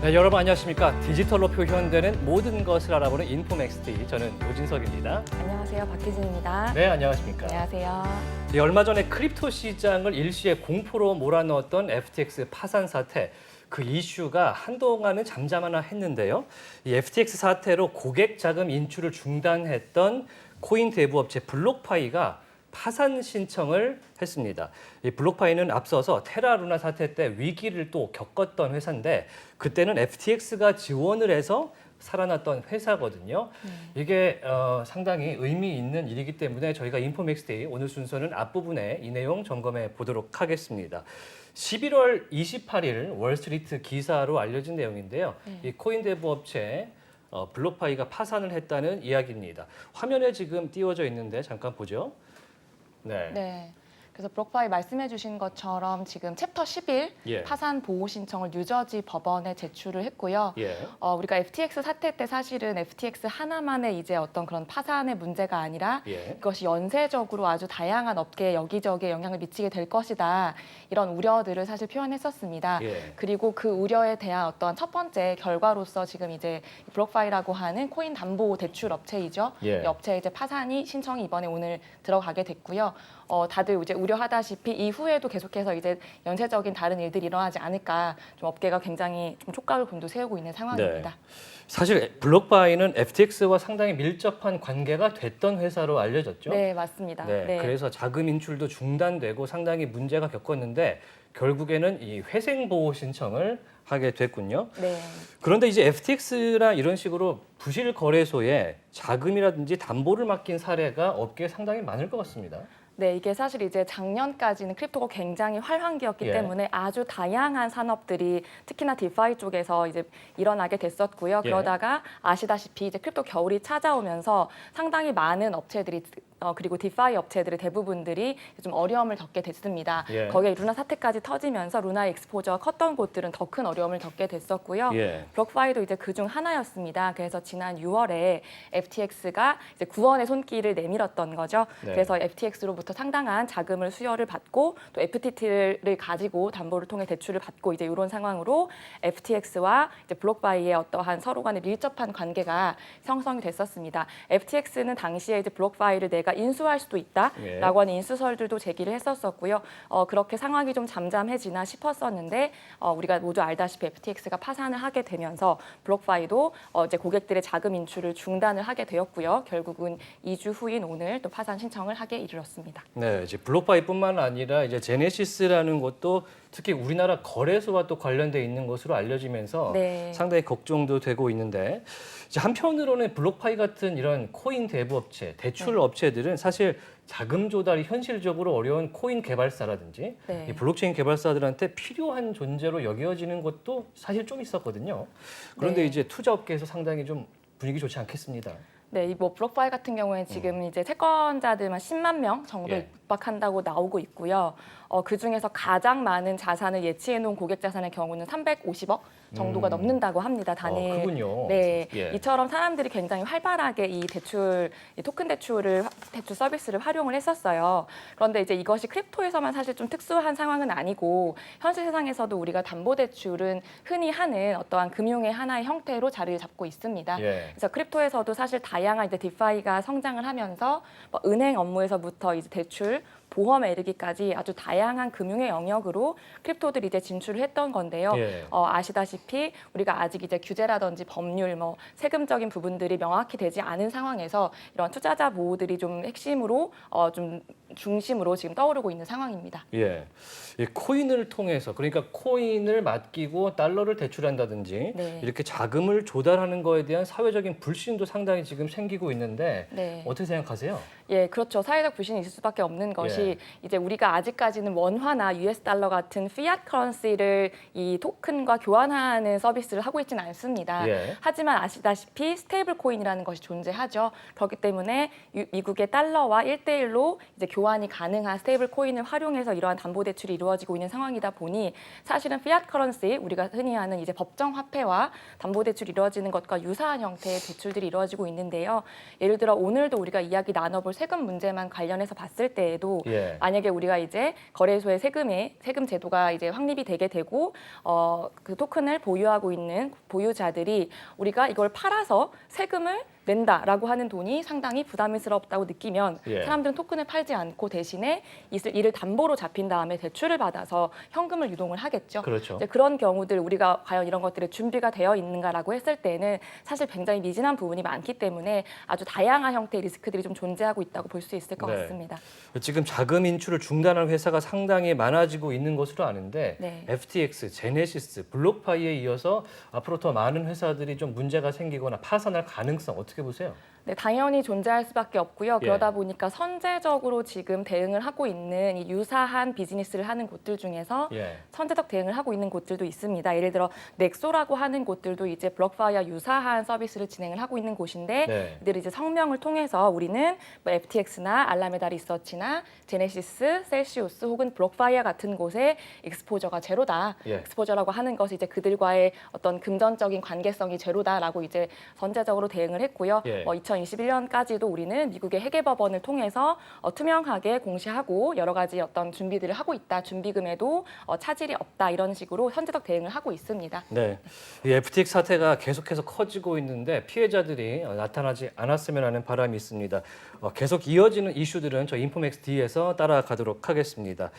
네, 여러분 안녕하십니까? 디지털로 표현되는 모든 것을 알아보는 인포맥스티, 저는 노진석입니다. 안녕하세요. 박희진입니다. 네, 안녕하십니까? 안녕하세요. 네, 얼마 전에 크립토 시장을 일시에 공포로 몰아넣었던 FTX 파산 사태, 그 이슈가 한동안은 잠잠하나 했는데요. 이 FTX 사태로 고객 자금 인출을 중단했던 코인 대부업체 블록파이가 파산 신청을 했습니다. 이 블록파이는 앞서서 테라루나 사태 때 위기를 또 겪었던 회사인데 그때는 FTX가 지원을 해서 살아났던 회사거든요. 이게 상당히 의미 있는 일이기 때문에 저희가 인포맥스데이 오늘 순서는 앞부분에 이 내용 점검해 보도록 하겠습니다. 11월 28일 월스트리트 기사로 알려진 내용인데요. 이 코인 대부업체 블록파이가 파산을 했다는 이야기입니다. 화면에 지금 띄워져 있는데 잠깐 보죠. 네. 그래서 블록파이 말씀해 주신 것처럼 지금 챕터 11 예. 파산 보호 신청을 뉴저지 법원에 제출을 했고요. 예. 우리가 FTX 사태 때 사실은 FTX 하나만의 이제 어떤 그런 파산의 문제가 아니라 예. 그것이 연쇄적으로 아주 다양한 업계에 여기저기에 영향을 미치게 될 것이다. 이런 우려들을 사실 표현했었습니다. 예. 그리고 그 우려에 대한 어떤 첫 번째 결과로서 지금 이제 블록파이라고 하는 코인 담보 대출 업체이죠. 예. 이 업체 이제 파산이 신청이 이번에 오늘 들어가게 됐고요. 다들 이제 우려하다시피 이후에도 계속해서 이제 연쇄적인 다른 일들이 일어나지 않을까 좀 업계가 굉장히 좀 촉각을 곤두세우고 있는 상황입니다. 네. 사실 블록바이는 FTX와 상당히 밀접한 관계가 됐던 회사로 알려졌죠. 네, 맞습니다. 네. 그래서 자금 인출도 중단되고 상당히 문제가 겪었는데 결국에는 이 회생 보호 신청을 하게 됐군요. 네. 그런데 이제 FTX나 이런 식으로 부실 거래소에 자금이라든지 담보를 맡긴 사례가 업계에 상당히 많을 것 같습니다. 네, 이게 사실 이제 작년까지는 크립토가 굉장히 활황기였기 예. 때문에 아주 다양한 산업들이 특히나 디파이 쪽에서 이제 일어나게 됐었고요. 예. 그러다가 아시다시피 이제 크립토 겨울이 찾아오면서 상당히 많은 업체들이 그리고 디파이 업체들의 대부분들이 좀 어려움을 겪게 됐습니다. 예. 거기에 루나 사태까지 터지면서 루나 익스포저가 컸던 곳들은 더 큰 어려움을 겪게 됐었고요. 예. 블록파이도 이제 그중 하나였습니다. 그래서 지난 6월에 FTX가 이제 구원의 손길을 내밀었던 거죠. 네. 그래서 FTX로부터 상당한 자금을 수여를 받고 또 FTT를 가지고 담보를 통해 대출을 받고 이제 이런 상황으로 FTX와 이제 블록파이의 어떠한 서로 간의 밀접한 관계가 형성이 됐었습니다. FTX는 당시에 이제 블록파이를 내가 인수할 수도 있다라고 하는 인수설들도 제기를 했었었고요. 그렇게 상황이 좀 잠잠해지나 싶었었는데 우리가 모두 알다시피 FTX가 파산을 하게 되면서 블록파이도 이제 고객들의 자금 인출을 중단을 하게 되었고요. 결국은 2주 후인 오늘 또 파산 신청을 하게 이르렀습니다. 네, 이제 블록바이뿐만 아니라 이제 제네시스라는 것도 특히 우리나라 거래소와 또 관련돼 있는 것으로 알려지면서 네. 상당히 걱정도 되고 있는데 이제 한편으로는 블록파이 같은 이런 코인 대부업체, 대출 업체들은 사실 자금 조달이 현실적으로 어려운 코인 개발사라든지 네. 이 블록체인 개발사들한테 필요한 존재로 여겨지는 것도 사실 좀 있었거든요. 그런데 네. 이제 투자업계에서 상당히 좀 분위기 좋지 않겠습니다. 네, 이 블록파이 같은 경우에 지금 이제 채권자들만 10만 명 정도 예. 입박한다고 나오고 있고요. 그 중에서 가장 많은 자산을 예치해 놓은 고객 자산의 경우는 350억 정도가 넘는다고 합니다. 단일. 크군요. 네, 예. 이처럼 사람들이 굉장히 활발하게 이 토큰 대출 서비스를 활용을 했었어요. 그런데 이제 이것이 크립토에서만 사실 좀 특수한 상황은 아니고 현실 세상에서도 우리가 담보 대출은 흔히 하는 어떠한 금융의 하나의 형태로 자리를 잡고 있습니다. 예. 그래서 크립토에서도 사실 다양한 이제 디파이가 성장을 하면서 뭐 은행 업무에서부터 이제 대출, 보험에 이르기까지 아주 다양한 금융의 영역으로 크립토들이 이제 진출을 했던 건데요. 예. 아시다시피 우리가 아직 이제 규제라든지 법률, 뭐 세금적인 부분들이 명확히 되지 않은 상황에서 이런 투자자 보호들이 좀 핵심으로 좀 중심으로 지금 떠오르고 있는 상황입니다. 예, 이 코인을 통해서 그러니까 코인을 맡기고 달러를 대출한다든지 네. 이렇게 자금을 조달하는 거에 대한 사회적인 불신도 상당히 지금 생기고 있는데 네. 어떻게 생각하세요? 예, 그렇죠. 사회적 불신이 있을 수밖에 없는 것이 이제 우리가 아직까지는 원화나 US 달러 같은 피앗 커런시를 이 토큰과 교환하는 서비스를 하고 있지는 않습니다. 예. 하지만 아시다시피 스테이블 코인이라는 것이 존재하죠. 그렇기 때문에 미국의 달러와 1대1로 이제 교환이 가능한 스테이블 코인을 활용해서 이러한 담보 대출이 이루어지고 있는 상황이다 보니 사실은 피앗 커런시 우리가 흔히 하는 이제 법정 화폐와 담보 대출이 이루어지는 것과 유사한 형태의 대출들이 이루어지고 있는데요. 예를 들어 오늘도 우리가 이야기 나눠볼 세금 문제만 관련해서 봤을 때에도 예. 만약에 우리가 이제 거래소의 세금 제도가 이제 확립이 되게 되고 그 토큰을 보유하고 있는 보유자들이 우리가 이걸 팔아서 세금을 낸다라고 하는 돈이 상당히 부담스럽다고 느끼면 예. 사람들은 토큰을 팔지 않고 대신에 이를 담보로 잡힌 다음에 대출을 받아서 현금을 유동을 하겠죠. 그렇죠. 이제 그런 경우들 우리가 과연 이런 것들이 준비가 되어 있는가라고 했을 때는 사실 굉장히 미진한 부분이 많기 때문에 아주 다양한 형태의 리스크들이 좀 존재하고 있다고 볼 수 있을 것 네. 같습니다. 지금 자금 인출을 중단한 회사가 상당히 많아지고 있는 것으로 아는데 네. FTX, 제네시스, 블록파이에 이어서 앞으로 더 많은 회사들이 좀 문제가 생기거나 파산할 가능성 어떻게 보세요? 네, 당연히 존재할 수밖에 없고요. 예. 그러다 보니까 선제적으로 지금 대응을 하고 있는 이 유사한 비즈니스를 하는 곳들 중에서 예. 선제적 대응을 하고 있는 곳들도 있습니다. 예를 들어 넥소라고 하는 곳들도 이제 블록파이와 유사한 서비스를 진행을 하고 있는 곳인데 네. 이들이 이제 성명을 통해서 우리는 뭐 FTX나 알라메다 리서치나 제네시스, 셀시우스 혹은 블록파이어 같은 곳에 익스포저가 제로다. 예. 익스포저라고 하는 것이 이제 그들과의 어떤 금전적인 관계성이 제로다라고 이제 선제적으로 대응을 했고요. 예. 2021년까지도 우리는 미국의 회계법원을 통해서 투명하게 공시하고 여러 가지 어떤 준비들을 하고 있다. 준비금에도 차질이 없다. 이런 식으로 선제적 대응을 하고 있습니다. 네, 이 FTX 사태가 계속해서 커지고 있는데 피해자들이 나타나지 않았으면 하는 바람이 있습니다. 계속 이어지는 이슈들은 저 인포맥스 D에서 따라가도록 하겠습니다.